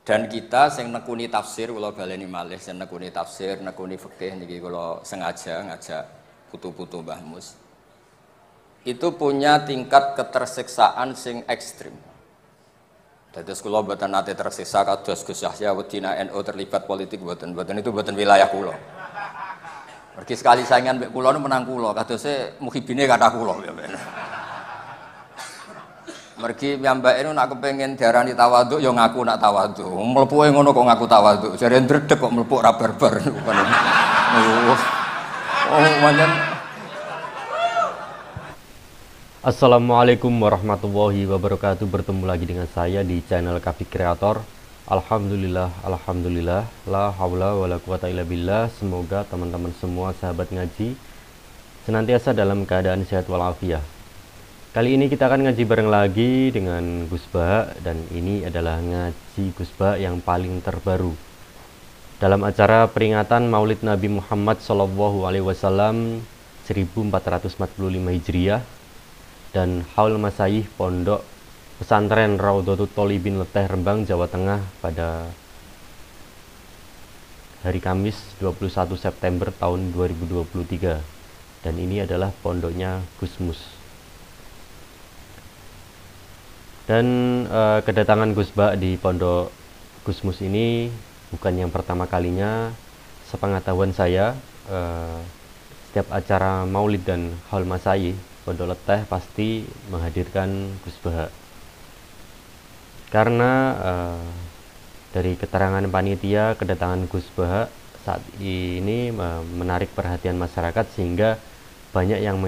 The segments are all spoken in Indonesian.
Dan kita sing nekuni tafsir, kula baleni malih sing nekuni tafsir, nekuni fikih niki kula sengaja ngajak putu-putu Mbah Mus. Itu punya tingkat ketersiksaan sing ekstrim. Dados kula mboten nate tersiksa kados Gus Yahya wedina NU terlibat politik mboten itu mboten wilayah kula. Mergi sekali saingan mbek kula menang kula, kadose muhibine kathah kula. Mergi piyambake nak kepengin diarani tawaduk ya ngaku nak tawaduk. Mlepuke ngono kok ngaku tawaduk. Jare ndredeg kok mlepuk ra barbar. Assalamualaikum warahmatullahi wabarakatuh. Bertemu lagi dengan saya di channel Kafik Kreator. Alhamdulillah, alhamdulillah, la haula wala quwata illa billah. Semoga teman-teman semua sahabat ngaji senantiasa dalam keadaan sehat walafiat. Kali ini kita akan ngaji bareng lagi dengan Gus Ba, dan ini adalah ngaji Gus Ba yang paling terbaru dalam acara peringatan Maulid Nabi Muhammad SAW 1445 Hijriah dan Haul Masyayikh Pondok Pesantren Raudhatul Thalibin Leteh Rembang, Jawa Tengah pada hari Kamis 21 September tahun 2023, dan ini adalah pondoknya Gus Mus. Dan kedatangan Gus Ba di pondok Gus Mus ini bukan yang pertama kalinya. Sepengetahuan saya, setiap acara Maulid dan Haul Masyayikh Pondok Leteh pasti menghadirkan Gus Ba. Karena dari keterangan panitia, kedatangan Gus Ba saat ini menarik perhatian masyarakat sehingga banyak yang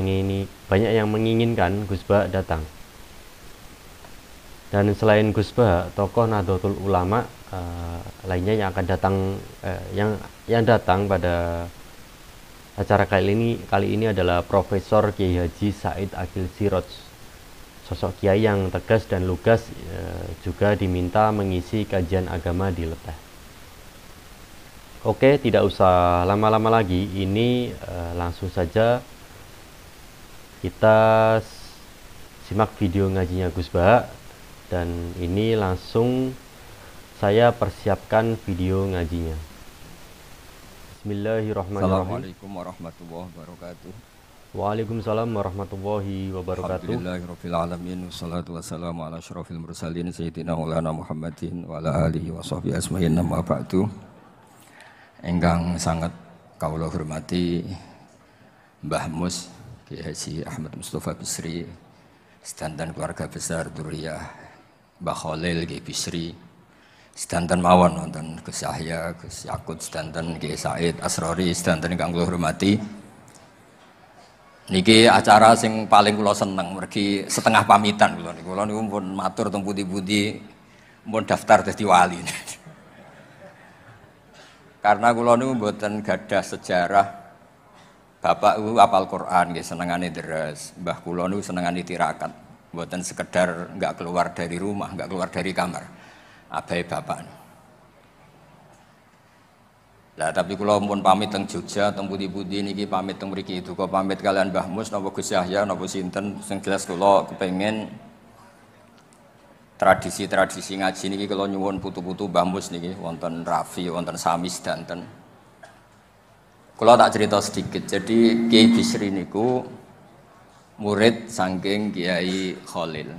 menginginkan Gus Ba datang. Dan selain Gus Ba, tokoh Nahdlatul Ulama lainnya yang akan datang, yang datang pada acara kali ini adalah Profesor Kiai Haji Said Akil Siroj, sosok kiai yang tegas dan lugas, juga diminta mengisi kajian agama di Leteh. Oke, tidak usah lama-lama lagi, ini langsung saja kita simak video ngajinya Gus Ba. Dan ini langsung saya persiapkan video ngajinya. Bismillahirrahmanirrahim. Assalamualaikum warahmatullahi wabarakatuh. Waalaikumsalam warahmatullahi wabarakatuh. Alhamdulillahirabbil alamin, wassalatu wassalamu ala asyrofil mursalin sayyidina Maulana Muhammadin wa ala alihi washabbihi ajmain. Amma ba'du. Ingkang sangat kawula hormati Mbah Mus Kiai Haji Ahmad Mustofa Bisri, sedanten keluarga besar Duriyah Mbah Khalil Kiai Bisri, sedanten mawon wonten Gus Yahya, Gus Yakut, sedanten Kiai Said Asrori, sedanten ingkang kula hormati. Niki acara sing paling kula seneng, mergi setengah pamitan kula niku. Kula niku pun matur teng pundi-pundi pun daftar dadi wali. Karena kula niku mboten gadah sejarah. Bapak niku hafal Quran nggih, senengane deres. Mbah kula niku senengane tirakat. Mboten sekedar enggak keluar dari rumah, enggak keluar dari kamar. Abai bapak. Lah tapi kula pun pamit teng Jogja, teng pundi-pundi niki pamit teng mriki duka pamit kalian Mbah Mus napa Gus Yahya napa sinten, sing jelas kula kepengin tradisi-tradisi ngaji niki kula nyuwun putu-putu Mbah Mus niki wonten Rafi, wonten Sami sedanten. Kula tak cerita sedikit. Jadi Kiai Bisri niku murid saking Kiai Khalil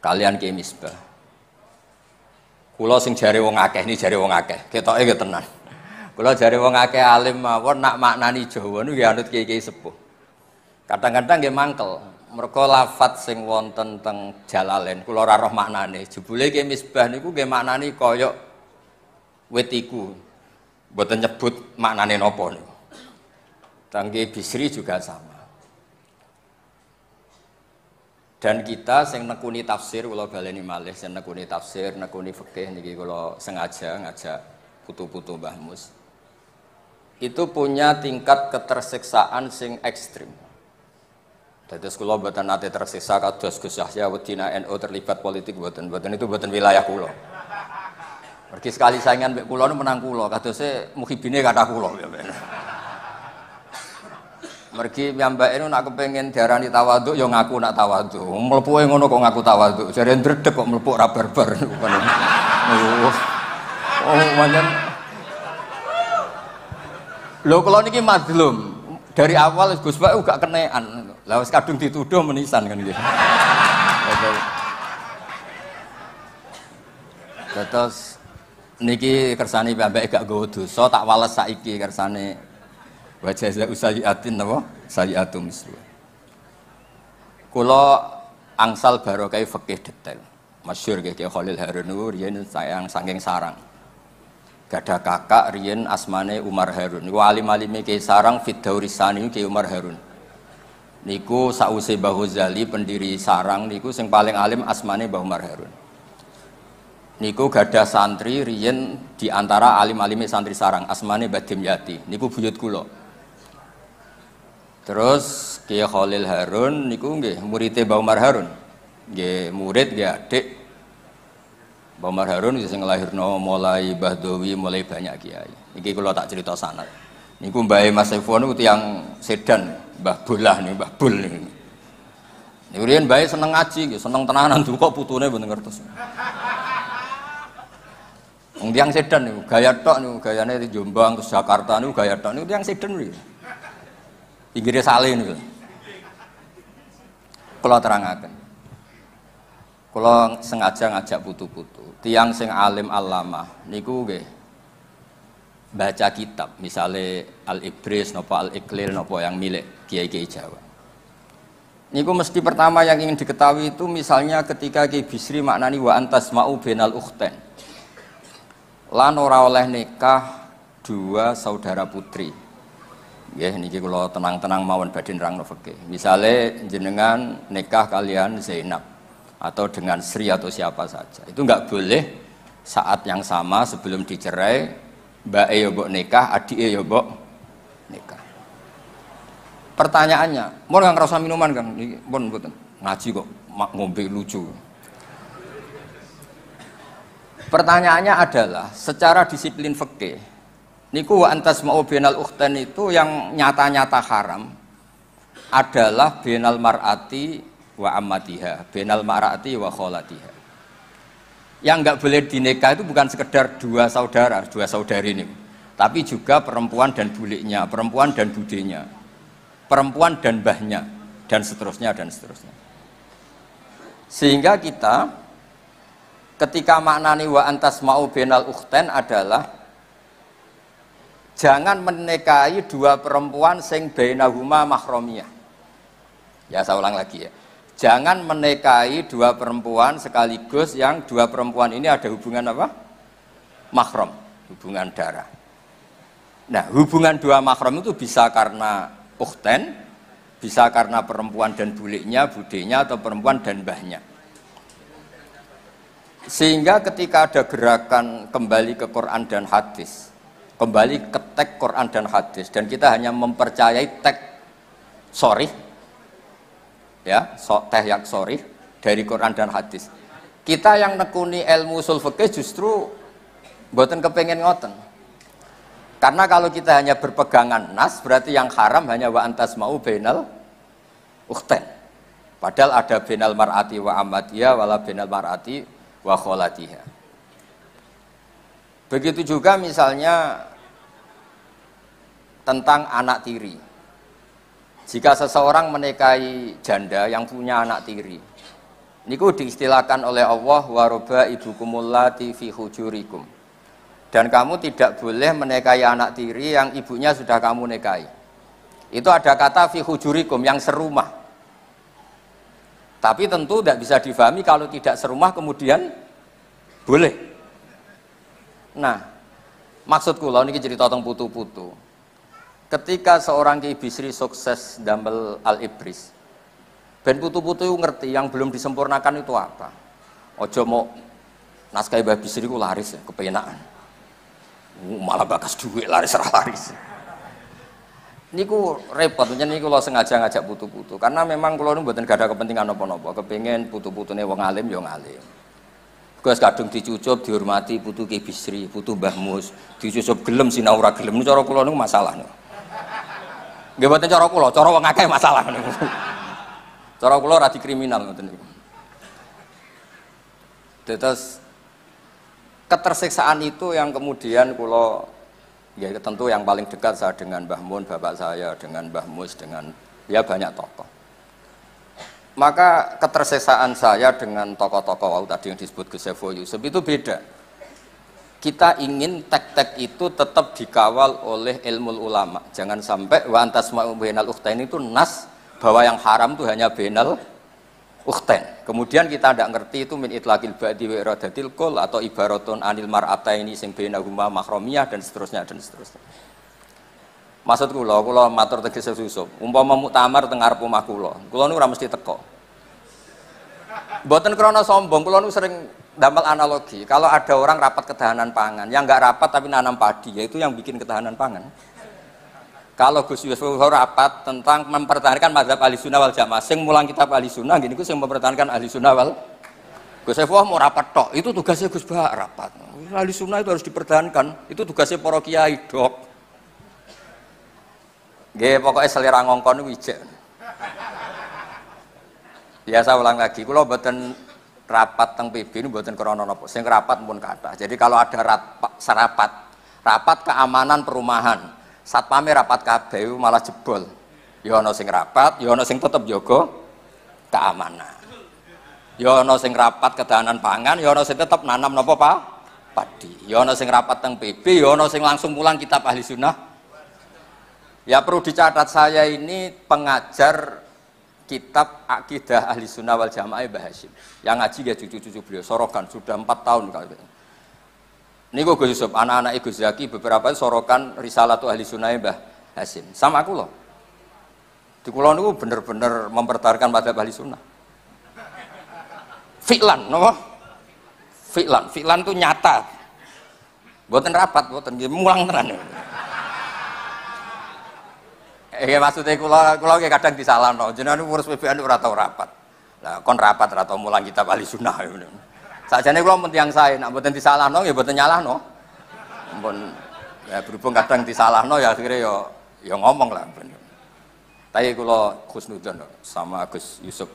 kalian Kiai Misbah. Kula sing jare wong akeh, ini jare wong akeh, ketoke nggih tenan. Kula jare wong akeh alim mawon nak maknani Jawa niku nggih anut kiai-kiai sepuh. Kadang-kadang nggih mangkel, mergo lafadz sing wonten teng Jalalain kula ora roh maknane. Jebule Kiai Misbah niku nggih maknani kaya wit iku. Mboten nyebut maknane napa niku. Teng Kiai Bisri juga sama. Dan kita sing nekuni tafsir, kula baleni malih sing nekuni tafsir, nekuni fikih niki kula sengaja ngajak putu-putu Mbah Mus. Itu punya tingkat ketersiksaan sing ekstrim. Dados kula mboten nate tersiksa kados Gus Yahya wedina NU terlibat politik mboten itu mboten wilayah kula. Mergi sekali saingan mbek kula menang kula, kadose muhibine kathah kula. Mergi piyambake nak kepengin diarani tawaduk ya ngaku nak tawaduk. Mlepuke ngono kok ngaku tawaduk. Jare ndredeg kok mlepuk ra barbar. Oh, manjen. Lho kula niki madlum. Dari awal Gus Bak gak kenean. Lah wis kadung dituduh menisan kan nggih. Terus niki kersane piyambake gak nggawa dosa tak wales saiki kersane wa jazaa'u sayyi'atin napa sayyi'atum mislu. Kula angsal barokah fikih detail. Masyhur nggih Kyai Khalil Harun niku riyen sayang saking sarang. Gadah kakak riyen asmane Umar Harun. Niku alim-alime Kyai Sarang Fiddaurisani Kyai Umar Harun. Niku sause Mbah Ghazali pendiri sarang niku sing paling alim asmane Mbah Umar Harun. Niku gadah santri riyen di antara alim-alime santri sarang asmane Mbah Dimyati. Niku buyut kula. Terus Kyai Khalil Harun niku nggih muridé Mbah Umar Harun. Nggih murid nggih adik Mbah Umar Harun sing nglahirno mulai Mbah Dowi mulai banyak kiai. Iki kula tak cerita sanad. Niku mbahe Mas Saiful niku tiyang Sedan, Mbah Bolah niku, Mbah Bul niku. Niku riyen mbahe seneng ngaji nggih, seneng tenanan kok putune mboten ngertos. Wong tiyang Sedan niku gaya tok niku, gayane di Jombang terus Jakarta niku gaya tok niku tiyang Sedan niku. Pinggire Saleh niku. Kula terangaken. Kula sengaja ngajak putu-putu. Tiang sing alim alamah niku nggih baca kitab, misale Al-Ibris napa Al-Iqlil napa yang milik kiai-kiai Jawa. Niku mesti pertama yang ingin diketahui itu misalnya ketika Ki Bisri maknani wa antasma'u bainal ukhtain. Lan ora oleh nikah dua saudara putri. Nggih niki kula tenang-tenang mawon badhe nerangno fikih. Misale jenengan nikah kalian Zainab atau dengan Sri atau siapa saja. Itu enggak boleh saat yang sama sebelum dicerai mbak ya mbok nikah, adik ya mbok nikah. Pertanyaannya, mau nggak ngerasa minuman kan? Pun mboten ngaji kok ngombe lucu. Pertanyaannya adalah secara disiplin fikih niku wa antasma'u bainal ukhtain itu yang nyata-nyata haram adalah bainal mar'ati wa ammatiha, bainal mar'ati wa kholatiha. Yang enggak boleh dinikah itu bukan sekedar dua saudara, dua saudari ini, tapi juga perempuan dan buliknya, perempuan dan budenya, perempuan dan mbahnya, dan seterusnya dan seterusnya. Sehingga kita ketika maknani wa antasma'u bainal ukhtain adalah jangan menikahi dua perempuan sing bainahuma mahramiyah. Ya saya ulang lagi ya. Jangan menikahi dua perempuan sekaligus yang dua perempuan ini ada hubungan apa? Mahram, hubungan darah. Nah, hubungan dua mahram itu bisa karena ukhtain, bisa karena perempuan dan buliknya, budenya, atau perempuan dan mbahnya. Sehingga ketika ada gerakan kembali ke Quran dan hadis, kembali ke teks Quran dan hadis, dan kita hanya mempercayai teks sharih, ya, teh yang sorry dari Quran dan hadis. Kita yang nekuni ilmu ushul fikih justru mboten kepengin ngoten. Karena kalau kita hanya berpegangan nas berarti yang haram hanya wa antasma'u bainal ukhtain. Padahal ada bainal mar'ati wa ammatiha wala bainal mar'ati wa kholatiha. Begitu juga misalnya tentang anak tiri. Jika seseorang menikahi janda yang punya anak tiri, niku diistilahkan oleh Allah wa rabaibukumul lati fi hujurikum. Dan kamu tidak boleh menikahi anak tiri yang ibunya sudah kamu nikahi. Itu ada kata fi hujurikum yang serumah. Tapi tentu tidak bisa difahami kalau tidak serumah kemudian boleh. Nah, maksud kula niki cerita tentang putu-putu. Ketika seorang Ki Bisri sukses damel Al-Ibris, ben putu-putu ngerti yang belum disempurnakan itu apa. Ojo mau naskah Mbah Bisri ku laris ya, kepenaan. Malah bakas duit laris. Niku repot, niku kula sengaja ngajak putu-putu karena memang kula nu mboten gada kepentingan napa-napa, kepengin putu-putune wong alim ya ngalim. Gus kadung dicucup dihormati putu Ki Bisri, putu Mbah Mus, dicucup gelem sinau ora gelem niku cara kula niku masalah niku. Nggih mboten cara kula, cara wong akeh masalah niku. Cara kula ora dikriminal ngoten niku. Terus ketersiksaan itu yang kemudian kula ya tentu yang paling dekat saya dengan Mbah Mun, bapak saya, dengan Mbah Mus, dengan ya banyak tokoh. Maka ketersiksaan saya dengan tokoh-tokoh tadi yang disebut Gus Saiful Yusuf itu beda. Kita ingin tek-tek itu tetap dikawal oleh ilmu ulama. Jangan sampai wa antasma'u bainal ukhtain itu nas bahwa yang haram itu hanya bainal ukhtain. Kemudian kita tidak ngerti itu min itlaqil ba'di wa iradatil qul atau ibaratun anil mar'ataini sing bainahuma mahramiyah dan seterusnya dan seterusnya. Maksud kula matur tegese Yusuf, umpama muktamar teng ngarep omah kula niku ora mesti teko. Mboten krana sombong, kula niku sering damel analogi. Kalau ada orang rapat ketahanan pangan, yang enggak rapat tapi nanam padi, yaitu yang bikin ketahanan pangan. Kalau Gus Yusuf rapat tentang mempertahankan mazhab Ahlussunnah wal Jamaah, sing mulang kitab Ahlussunnah gini ku sing mempertahankan Ahlussunnah wal Gus Yusuf mau rapat tok, itu tugasnya Gus Bah rapat. Ahlussunnah itu harus dipertahankan, itu tugasnya para kiai dok. Nggih pokoke selera ngongkon niku ijek. Ya saya ulang lagi, kula mboten rapat teng PB niku mboten krana napa, sing rapat pun kathah. Jadi kalau ada rapat keamanan perumahan, satpame rapat kabeh malah jebol. Ya ana sing rapat, ya ana sing tetep jaga keamanan. Ya ana sing rapat ketahanan pangan, ya ana sing tetep nanam napa Pak? Padi. Ya ana sing rapat teng PB, ya ana sing langsung mulang kitab Ahlussunnah. Ya perlu dicatat, saya ini pengajar kitab Aqidah Ahlussunnah wal Jamaah Mbah Hasyim. Yang ngaji ya cucu-cucu beliau, sorokan sudah 4 tahun kalau itu. Niku Gus Yusuf, anak-anak Gus Zaki beberapa sorokan Risalatu Ahlussunnah Mbah Hasyim. Sama kula. Di kula niku bener-bener mempertahankan mazhab Ahlussunnah. Fi'lan, napa? Fi'lan itu nyata. Mboten rapat, mboten mulang tenan. Maksudnya kula kadang disalahno, jenengan ngurus PBN ora tau rapat. Lah kon rapat ora tau mulang kitab Ahlussunnah. Sakjane kula men tiyang sae, nek mboten disalahno ya mboten nyalahno. Ampun ya berhubung kadang disalahno ya akhirnya ya ngomong lah. Tapi kula husnudzon sama Gus Yusuf.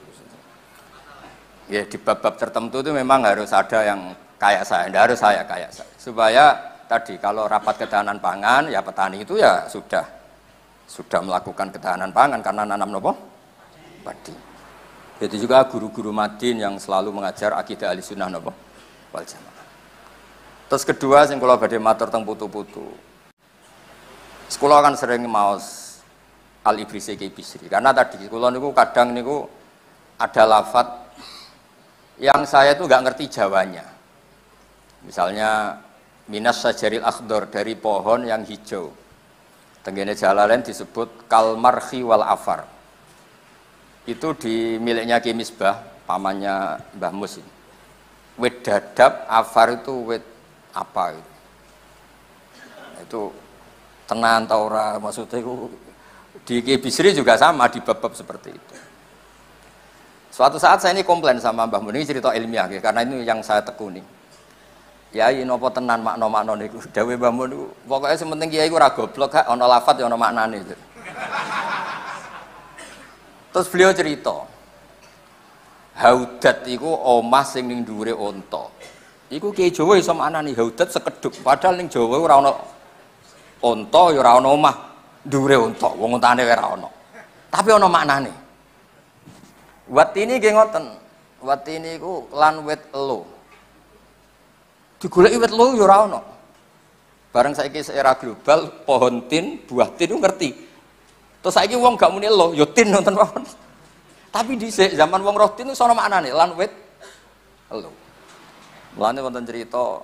Ya di bab-bab tertentu itu memang harus ada yang kayak saya, tidak harus saya kayak saya. Supaya tadi kalau rapat ketahanan pangan ya petani itu ya sudah melakukan ketahanan pangan karena nanam nopo padi. Jadi juga guru-guru Madin yang selalu mengajar akidah Ahlussunnah nopo wal Jamaah. Terus kedua sing kula badhe matur teng putu-putu. Sekolah kan sering maos Al-Ibrisi Ki Bisri karena tadi kula niku kadang niku ada lafadz yang saya itu enggak ngerti Jawanya. Misalnya minas sajaril akhdar, dari pohon yang hijau. Tenggene Jalalain disebut kalmarhi wal afar. Itu di miliknya Ki Misbah, pamannya Mbah Mus. Wit dadap, afar itu wit apa itu? Itu tenan ta ora, maksudnya itu di Ki Bisri juga sama di bab-bab seperti itu. Suatu saat saya ini komplain sama Mbah Mun, ini cerita ilmiah ya, karena ini yang saya tekuni. Kiai nopo tenan makna-makna niku. Dawe Mbah Mun niku pokoke sing penting kiai ku ora goblok, gak ana lafadz ya ana maknane. Terus beliau cerita, haudat iku omah sing ning dhuwure unta. Iku kiai Jawa iso maknani haudat sekedhuk, padahal ning Jawa ora ana unta ya ora ana omah dhuwure unta, wong untane ora ana. Tapi ana maknane. Watini nggih ngoten. Watini iku lan wit elo. Digoleki wit elo ya ora ana. Bareng saiki era global, pohon tin, buah tin itu ngerti. Terus saiki wong gak muni elo, ya tin nonton mawon. Tapi dhisik zaman wong roh tin iso ana maknane lan wit elo. Mulane wonten cerita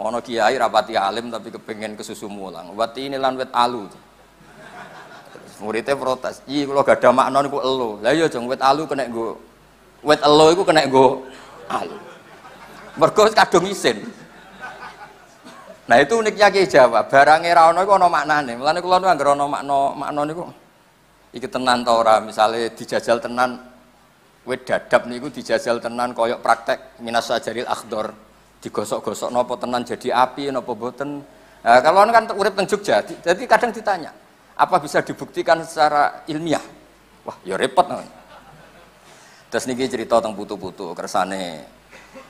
ana kiai rapati alim tapi kepengin kesusu mulang. Watini lan wit alu. Muridnya protes, "Iya kula gak ada makna niku elo." Lah iya jeng wit alu kena nggo wit elo iku kena nggo alu. Mergo kadung isin. Nah itu uniknya Ki Jawa, barangnya ra ono iku ana maknane. Mulane kula nu anggere ana makna niku iki tenan ta ora, misale dijajal tenan wit dadap niku dijajal tenan koyok praktek minas sajaril akhdar. Digosok-gosok napa tenan jadi api napa mboten. Nah, kalau kan urip teng Jogja, jadi kadang ditanya, apa bisa dibuktikan secara ilmiah? Wah, ya repot. Terus niki cerita teng putu-putu kersane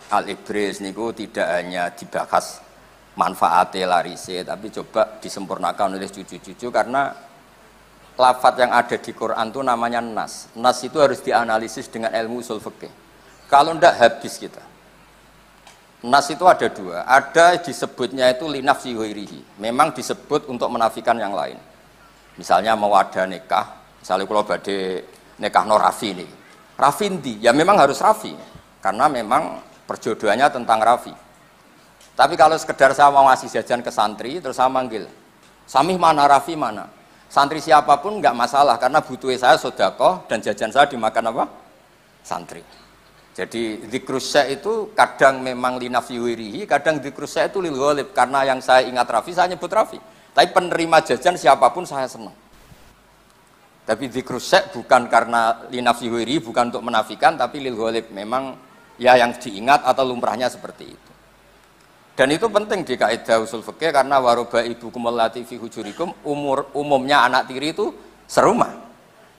Al-Ibris niku tidak hanya dibahas manfaatnya larise, tapi coba disempurnakan oleh cucu-cucu karena lafadz yang ada di Quran itu namanya nas. Nas itu harus dianalisis dengan ilmu usul fikih. Kalau ndak habis kita. Nas itu ada dua. Ada disebutnya itu linafsi ghairihi. Memang disebut untuk menafikan yang lain. Misalnya mau ada nikah, misalnya kalau badhe nikah no Rafi nih. Rafi ndi? Ya memang harus Rafi. Karena memang perjodohannya tentang Rafi. Tapi kalau sekedar saya mau ngasih jajan ke santri, terus saya manggil, Samih mana, Rafi mana? Santri siapapun nggak masalah, karena butuh saya sodakoh dan jajan saya dimakan apa? Santri. Jadi dzikrus syai' itu kadang memang linafsi wirihi, kadang dzikrus syai' itu lil ghalib, karena yang saya ingat Rafi, saya nyebut Rafi. Tapi penerima jajan siapapun saya senang. Tapi dzikrus syai' bukan karena linafsi wirihi, bukan untuk menafikan, tapi lil ghalib, memang ya yang diingat atau lumrahnya seperti itu. Dan itu penting di kaidah usul fikih karena waroba ibu kumulati fi hujurikum, umumnya anak tiri itu serumah.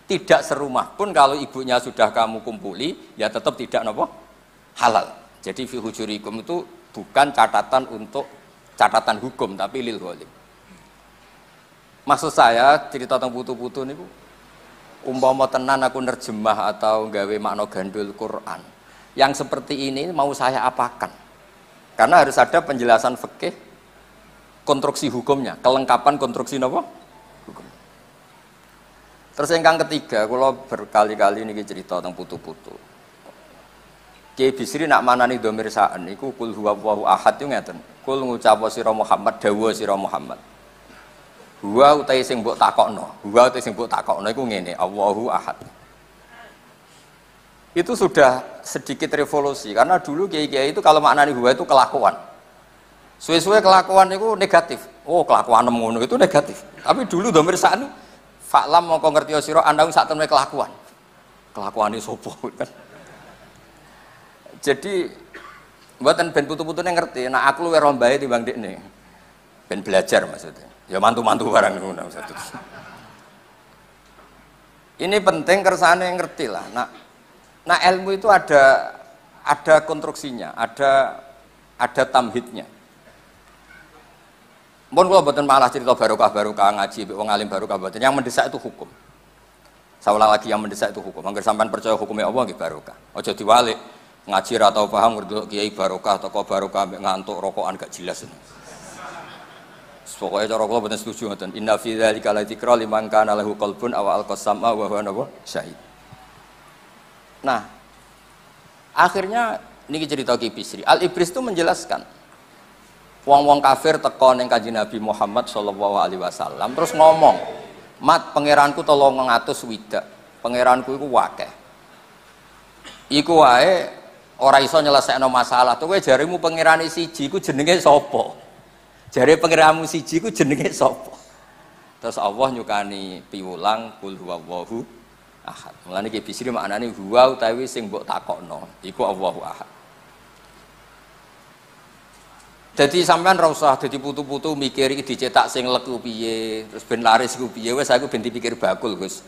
Tidak serumah pun kalau ibunya sudah kamu kumpuli, ya tetap tidak nopo halal. Jadi fi hujurikum itu bukan catatan untuk catatan hukum, tapi lil ghalib. Maksud saya cerita tentang putu-putu niku umpama tenan aku nerjemah atau gawe makna gandul Quran. Yang seperti ini mau saya apakan? Karena harus ada penjelasan fikih konstruksi hukumnya, kelengkapan konstruksi napa? Hukum. Terus yang ketiga, kalau berkali-kali niki cerita tentang putu-putu. Kiai Bisri nak manani dhamir sa'an niku kul huwallahu ahad yo ngeten. Kul ngucap sira Muhammad, dawuh sira Muhammad. Huwa utahe sing mbok takokno. Huwa utahe sing mbok takokno iku ngene, Allahu ahad. Itu sudah sedikit revolusi karena dulu kiai-kiai itu kalau maknani huwa itu kelakuan. Suwe-suwe kelakuan itu negatif. Oh, kelakuan ngono itu negatif. Tapi dulu dhamir sa'an fa'lam mongko ngerti sira andang sak temene kelakuan. Kelakuane sapa kan. Jadi mboten ben putu-putune ngerti, nek aku luwih rombahe timbang dekne. Ben belajar maksudnya. Ya mantu-mantu barang ngono maksudnya. Ini penting kersane ngerti lah. Nah ilmu itu ada konstruksinya, ada tamhidnya. Mun kula mboten malah cerita barokah ngaji wong alim barokah mboten. Yang mendesak itu hukum. Saulah lagi yang mendesak itu hukum. Angger sampean percaya hukumnya Allah nggih barokah. Aja diwalik ngaji ra tau paham ngerti kiai barokah teko barokah mek ngantuk rokokan gak jelas. Pokoknya cara kula mboten setuju ngoten. Inna fi dzalika la dzikra liman kana lahu qalbun aw alqasama wa huwa syahid. Nah, akhirnya niki cerita Ki Bisri. Al-Ibris itu menjelaskan wong-wong kafir teko ning Kanjeng Nabi Muhammad sallallahu alaihi wasallam terus ngomong, "Mat, pangeranku 300 widak. Pangeranku iku akeh. Iku wae ora iso nyelesekno masalah. Tuh kowe jarimu pangerane siji iku jenenge sapa? Jare pangeranmu siji iku jenenge sapa?" Terus Allah nyukani piwulang kul huwallahu ahad. Mulane Ki Bisri maknane huwa utawi sing mbok takokno iku Allahu ahad. Jadi sampean ra usah dadi putu-putu mikir iki dicetak sing leku piye, terus ben laris ku piye, wis aku ben dipikir bakul, Gus.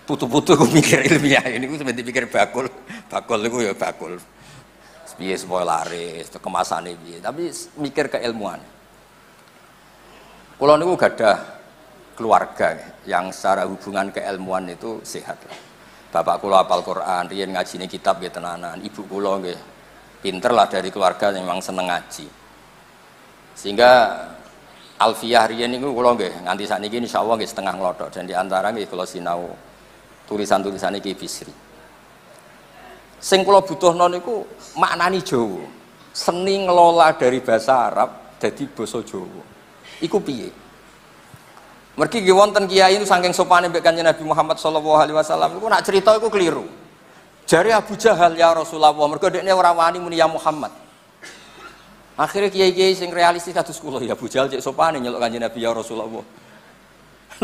Putu-putu ku mikir ilmiah, ini ku ben dipikir bakul. Bakul iku ya bakul. Piye supaya laris, kemasane piye, tapi mikir keilmuan. Kula niku gadah keluarga yang secara hubungan keilmuan itu sehat. Bapak kula hafal Quran, riyen ngajine kitab nggih tenanan. Ibu kula nggih pinter lah dari keluarga yang memang seneng ngaji. Sehingga Alfiyah riyen niku kula nggih nganti sakniki insyaallah nggih setengah nglothok dan di antara nggih kula sinau tulisan-tulisane Ki Bisri. Sing kula butuhno niku maknani Jawa. Seni ngelola dari bahasa Arab dadi basa Jawa. Iku piye? Mergi nggih wonten kiai itu saking sopane mbek Kanjeng Nabi Muhammad sallallahu alaihi wasallam iku nak cerita iku keliru. Jare Abu Jahal ya Rasulullah, mergo dekne ora wani muni ya Muhammad. Akhirnya kiai-kiai sing realistis kados kula ya Abu Jahal cek sopane nyeluk Kanjeng Nabi ya Rasulullah.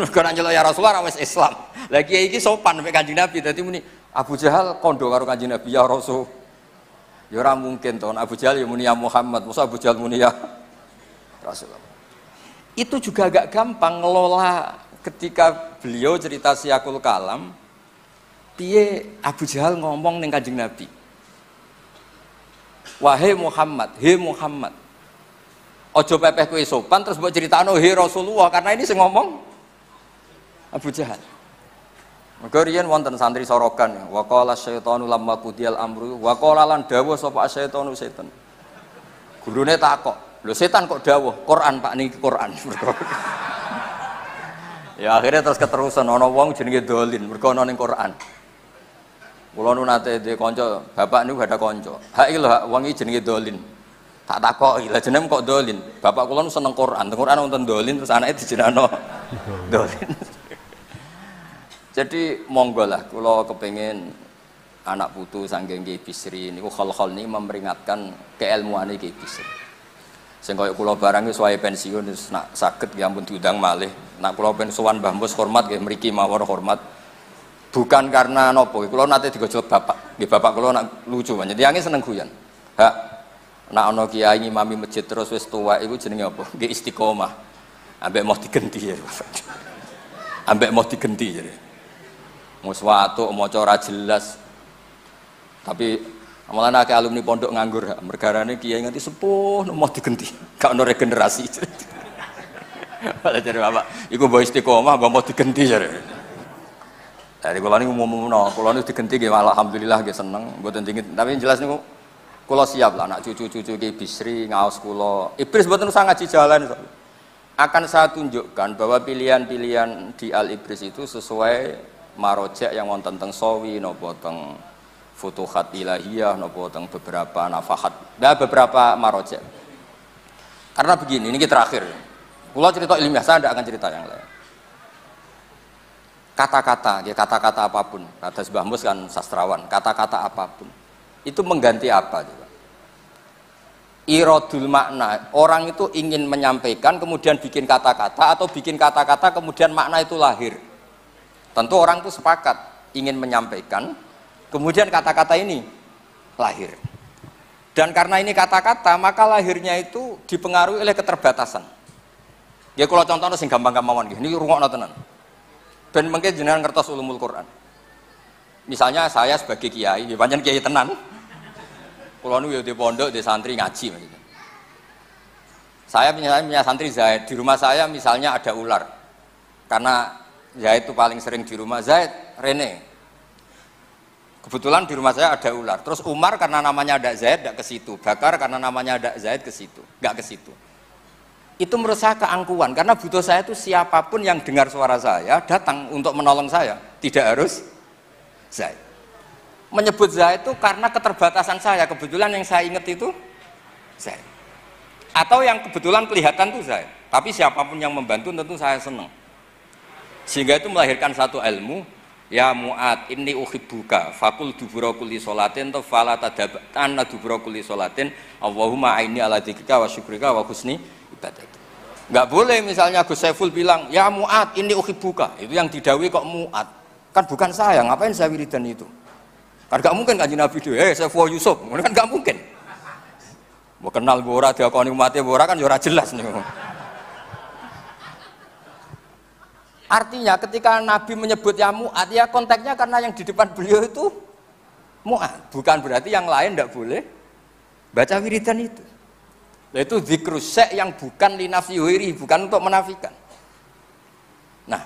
Mergo nak nyeluk ya Rasulullah wis Islam. Lah kiai iki sopan mbek Kanjeng Nabi dadi muni Abu Jahal kondo karo Kanjeng Nabi ya Rasul. Ya ora mungkin to Abu Jahal ya muni ya Muhammad, masa Abu Jahal muni ya Rasulullah. Itu juga agak gampang ngelola ketika beliau cerita Syiakul Kalam piye Abu Jahal ngomong ning Kanjeng Nabi. Wahai Muhammad, he Muhammad. Ojo pepeh kowe sopan terus mbok critakno he Rasulullah karena ini sing ngomong Abu Jahal. Mergo riyen wonten santri sorokan, wa qala syaitanu lamma qudiyal amru wa qala lan dawuh sapa syaitanu setan. Gurune takok, lho setan kok dawuh, Quran Pak niki Quran. Ya akhirnya terus keterusan ana wong jenenge dolin mergo ana ning Quran. Kula nu nate dhe kanca, bapak niku ada kanca. Ha iki lho wong iki jenenge dolin. Tak takoki, lha jeneng kok dolin. Bapak kula nu seneng Quran. Quran wonten dolin terus anake dijenengno dolin. Jadi monggo lah, kalau kepengen anak putu sanggeng Kiai Bisri niku hal-hal ini memperingatkan keilmuan Kiai Bisri. Sing kaya kula barang wis wae pensiun wis nak saged ya ampun diundang malih. Nak kula pengen sowan Mbah Mus hormat nggih mriki mawon hormat. Bukan karena nopo, kula nate digojlok bapak. Nggih bapak kula nak lucu banget. Tiange seneng guyon. Hak nak ana kiai ngimami masjid terus wis tuwa iku jenenge apa? Nggih istiqomah. Ambek mau digenti ya. Ambek mau digenti ya. Muswatu maca ora jelas. Tapi amalan akeh alumni pondok nganggur, mergarane kiai nganti sepuh mau digenti. Gak ono regenerasi. Padahal jare bapak, iku mbok istiqomah mbok mau digenti jare. Dari kula niku umumno, kula niku digenti nggih alhamdulillah nggih seneng, mboten dingin. Tapi jelas niku kula siap lah anak cucu-cucu Ki Bisri ngaos kula. Iblis mboten usah ngaji jalan. Akan saya tunjukkan bahwa pilihan-pilihan di Al-Ibris itu sesuai marojek yang wonten teng sawi napa teng futuhat ilahiyah napa teng beberapa nafahat. Nah, beberapa marojek. Karena begini, ini terakhir. Kula cerita ilmiah, saya tidak akan cerita yang lain. Kata-kata, ya kata-kata apapun. Kata Mbah Mus kan sastrawan, kata-kata apapun. Itu mengganti apa juga? Iradul makna. Orang itu ingin menyampaikan kemudian bikin kata-kata atau bikin kata-kata kemudian makna itu lahir. Tentu orang itu sepakat ingin menyampaikan, kemudian kata-kata ini lahir. Dan karena ini kata-kata, maka lahirnya itu dipengaruhi oleh keterbatasan. Ya kalau contohnya sing gampang-gampang ini rungokno tenan. Ben mengke jenengan ngertos ulumul Quran. Misalnya saya sebagai kiai, ya pancen kiai tenan. Kula nu ya di pondok, di santri ngaji maksudnya. Saya punya santri Zaid, di rumah saya misalnya ada ular. Karena Zaid itu paling sering di rumah, Zaid, Rene. Kebetulan di rumah saya ada ular. Terus Umar karena namanya ada Zaid, tidak ke situ. Bakar karena namanya ada Zaid ke situ, nggak ke situ. Itu menurut saya keangkuhan, karena butuh saya itu siapapun yang dengar suara saya datang untuk menolong saya, tidak harus Zaid. Menyebut Zaid itu karena keterbatasan saya, kebetulan yang saya ingat itu Zaid. Atau yang kebetulan kelihatan itu Zaid. Tapi siapapun yang membantu tentu saya senang. Sehingga itu melahirkan satu ilmu, ya Mu'ad inni uhibbuka faqul dubura kulli sholatin atau fala tadabana dubura kulli sholatin Allahumma aini ala dzikrika wa syukrika wa husni ibadah. Enggak boleh misalnya Gus Saiful bilang ya Mu'ad inni uhibbuka, itu yang didhawuhi kok Mu'ad, kan bukan saya, ngapain saya wiridan itu, kan gak mungkin Kanjeng Nabi itu Saiful Yusuf, kan gak mungkin. Mau kenal ora diakoni umatnya ora kan ya ora jelas nih. Artinya ketika Nabi menyebut ya Mu'ad, ya konteksnya karena yang di depan beliau itu Mu'ad, bukan berarti yang lain tidak boleh baca wiridan itu. Itu dzikrus syai' yang bukan linafsihi, bukan untuk menafikan. Nah,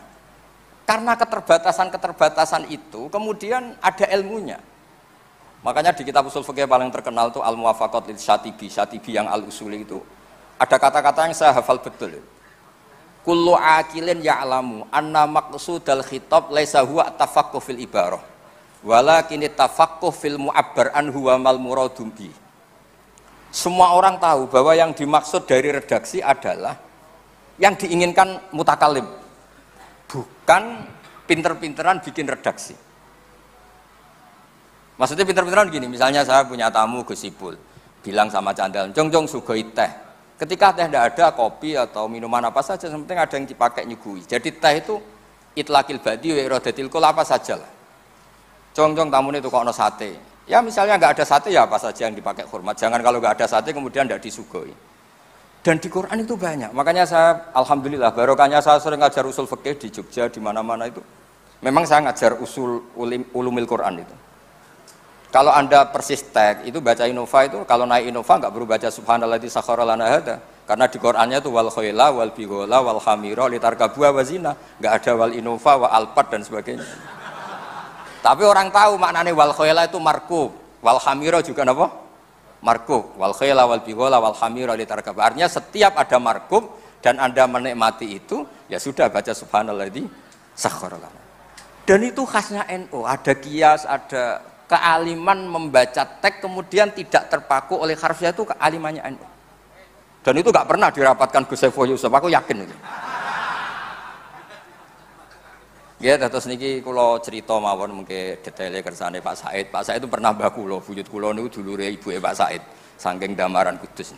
karena keterbatasan itu kemudian ada ilmunya. Makanya di kitab usul fikih paling terkenal itu Al-Muwafaqat lil Syatibi yang Al-Usuli itu ada kata-kata yang saya hafal betul. Kullu aqilin ya'lamu anna maqsudal khitab laisa huwa tafaqquh fil ibarah walakin tafaqquh fil mu'abbar anhu wa mal muradum bi. Semua orang tahu bahwa yang dimaksud dari redaksi adalah yang diinginkan mutakalim, bukan pinter-pinteran bikin redaksi. Maksudnya pinter-pinteran gini, misalnya saya punya tamu Gus Ipul, bilang sama Candal, jong sugoi teh. Ketika teh tidak ada, kopi atau minuman apa saja, yang penting ada yang dipakai nyugui. Jadi teh itu itlaqil badi wa iradatil kul apa saja lah. Jong tamunya itu kok ono sate. Ya misalnya nggak ada sate ya apa saja yang dipakai hormat. Jangan kalau nggak ada sate kemudian tidak disugoi. Dan di Quran itu banyak. Makanya saya alhamdulillah barokahnya saya sering ngajar usul fikih di Jogja di mana-mana itu. Memang saya ngajar usul ulumil Quran itu. Kalau Anda persis tag itu baca Innova itu kalau naik Innova nggak perlu baca subhanalladzi sakhkhara lana hadza. Karena di Qur'annya itu wal khaila wal bighala wal hamira litarkabuha wa zina. Enggak ada wal Innova wa alphard dan sebagainya. Tapi orang tahu maknanya wal khaila itu markub, wal hamira juga apa? Markub. Wal khaila wal bighala wal hamira litarkabuha. Artinya setiap ada markub dan Anda menikmati itu, ya sudah baca subhanalladzi sakhkhara lana. Dan itu khasnya NU, ada kias, ada kealiman membaca teks kemudian tidak terpaku oleh harfiah itu kealimannya NU. Dan itu gak pernah dirapatkan Gus Saiful Yusuf, aku yakin itu. Ya, terus niki kula cerita mawon mungkin detailnya kersane Pak Said. Pak Said itu pernah mbah kula, buyut kula niku dulure ibuke Pak Said, saking Damaran Kudus.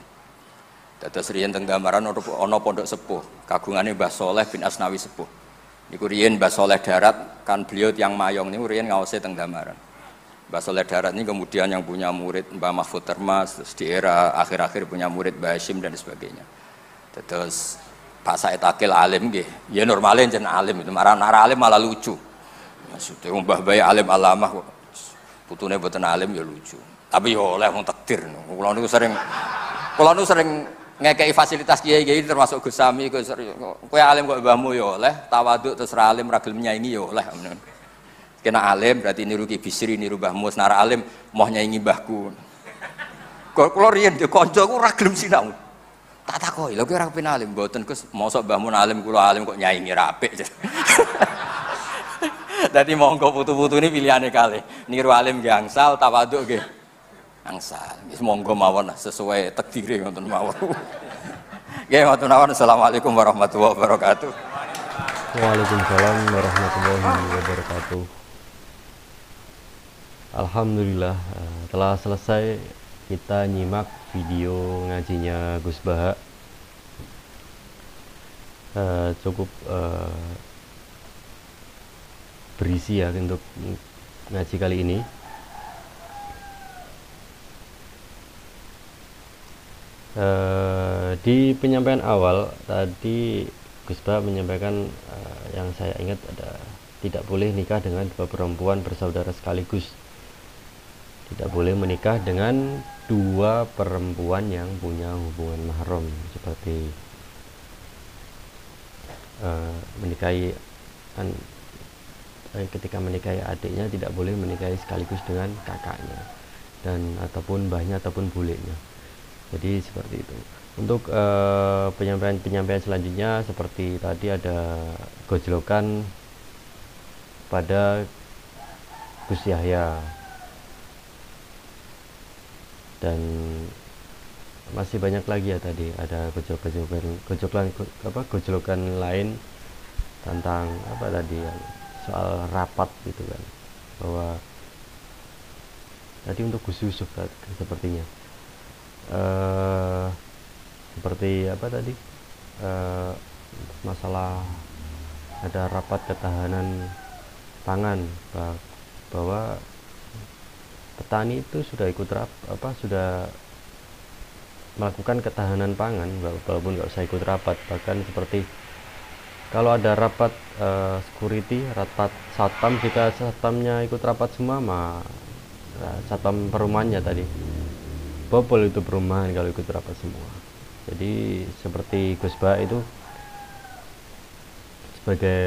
Dados riyen teng Damaran ana pondok sepuh, kagungane Mbah Soleh bin Asnawi sepuh. Niku riyen Mbah Soleh Darat, kan beliau yang mayong niku riyen ngawase teng Damaran. Mbah Soleh Darat ini kemudian yang punya murid Mbah Mahfud Termas, terus di era akhir-akhir punya murid Mbah Hashim dan sebagainya. Terus Pak Said Akil alim nggih. Ya normalnya jeneng alim itu, marah alim malah lucu. Maksudnya Mbah Bayi alim alamah kok putune mboten alim ya lucu. Tapi yo oleh wong takdir. Kula niku sering ngekei fasilitas kiai-kiai termasuk Gus Sami, kowe alim kok mbahmu ya oleh, tawaduk terus ra alim ra gelem nyaingi ya oleh. Kena alim berarti niru Ki Bisri, niru Mbah Mus, nara alim mau nyaingi mbahku. Kula riyen yo kancaku ora gelem sinau. Tak takoki, lha kowe ora kepen alim mboten Gus, mosok Mbah Mun alim kula alim kok nyaingi ra apik. Dadi monggo putu-putu ini pilihane kalih. Niru alim nggih angsal, tawaduk nggih angsal. Wis monggo mawon sesuai takdire ngoten mawon. Nggih ngoten mawon. Assalamualaikum warahmatullahi wabarakatuh. Waalaikumsalam warahmatullahi wabarakatuh. Alhamdulillah telah selesai kita nyimak video ngajinya Gus Baha. Cukup berisi ya untuk ngaji kali ini. Di penyampaian awal tadi Gus Baha menyampaikan yang saya ingat ada tidak boleh nikah dengan dua perempuan bersaudara sekaligus. Tidak boleh menikah dengan dua perempuan yang punya hubungan mahram, seperti ketika menikahi adiknya tidak boleh menikahi sekaligus dengan kakaknya dan ataupun mbahnya ataupun bulenya. Jadi seperti itu. Untuk penyampaian selanjutnya seperti tadi ada gojlokan pada Gus Yahya dan masih banyak lagi ya, tadi ada gojlokan lain tentang apa tadi ya, soal rapat gitu kan, bahwa tadi untuk Gus Yusuf sepertinya seperti apa tadi masalah ada rapat ketahanan pangan, bahwa petani itu sudah ikut sudah melakukan ketahanan pangan walaupun nggak usah ikut rapat. Bahkan seperti kalau ada rapat security, rapat satpam, jika satpamnya ikut rapat semua satpam perumahannya tadi bobol itu perumahan kalau ikut rapat semua. Jadi seperti Gus Baha itu sebagai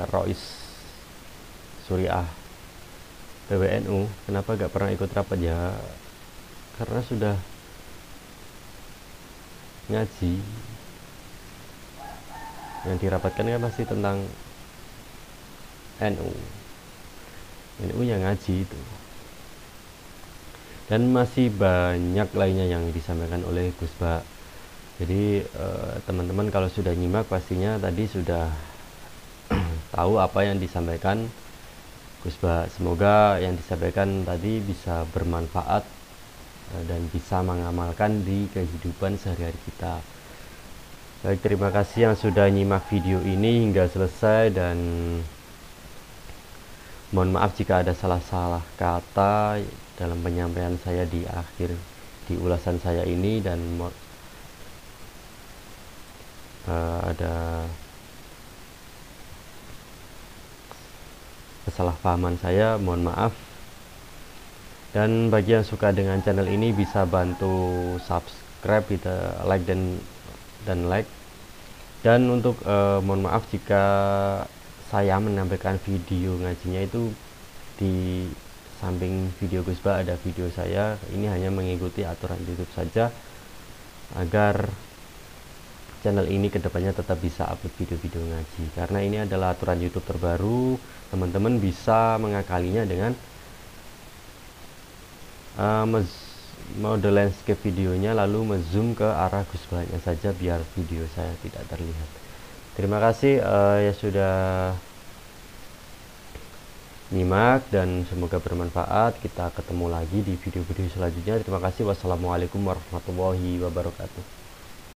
Rois Suriah PBNU, kenapa gak pernah ikut rapat? Ya karena sudah ngaji, yang dirapatkan kan pasti tentang NU yang ngaji itu, dan masih banyak lainnya yang disampaikan oleh Gus Baha. Jadi teman-teman kalau sudah nyimak pastinya tadi sudah tahu apa yang disampaikan Gus Baha. Semoga yang disampaikan tadi bisa bermanfaat dan bisa mengamalkan di kehidupan sehari-hari kita. Baik, terima kasih yang sudah nyimak video ini hingga selesai, dan mohon maaf jika ada salah-salah kata dalam penyampaian saya di akhir di ulasan saya ini, dan ada kesalahpahaman saya, mohon maaf. Dan bagi yang suka dengan channel ini bisa bantu subscribe, kita like dan like. Dan untuk mohon maaf jika saya menampilkan video ngajinya itu di samping video Gusba ada video saya. Ini hanya mengikuti aturan YouTube saja agar channel ini kedepannya tetap bisa upload video-video ngaji, karena ini adalah aturan YouTube terbaru. Teman-teman bisa mengakalinya dengan mode landscape videonya lalu zoom ke arah Gusbahnya saja biar video saya tidak terlihat. Terima kasih ya sudah nyimak dan semoga bermanfaat. Kita ketemu lagi di video-video selanjutnya. Terima kasih. Wassalamualaikum warahmatullahi wabarakatuh.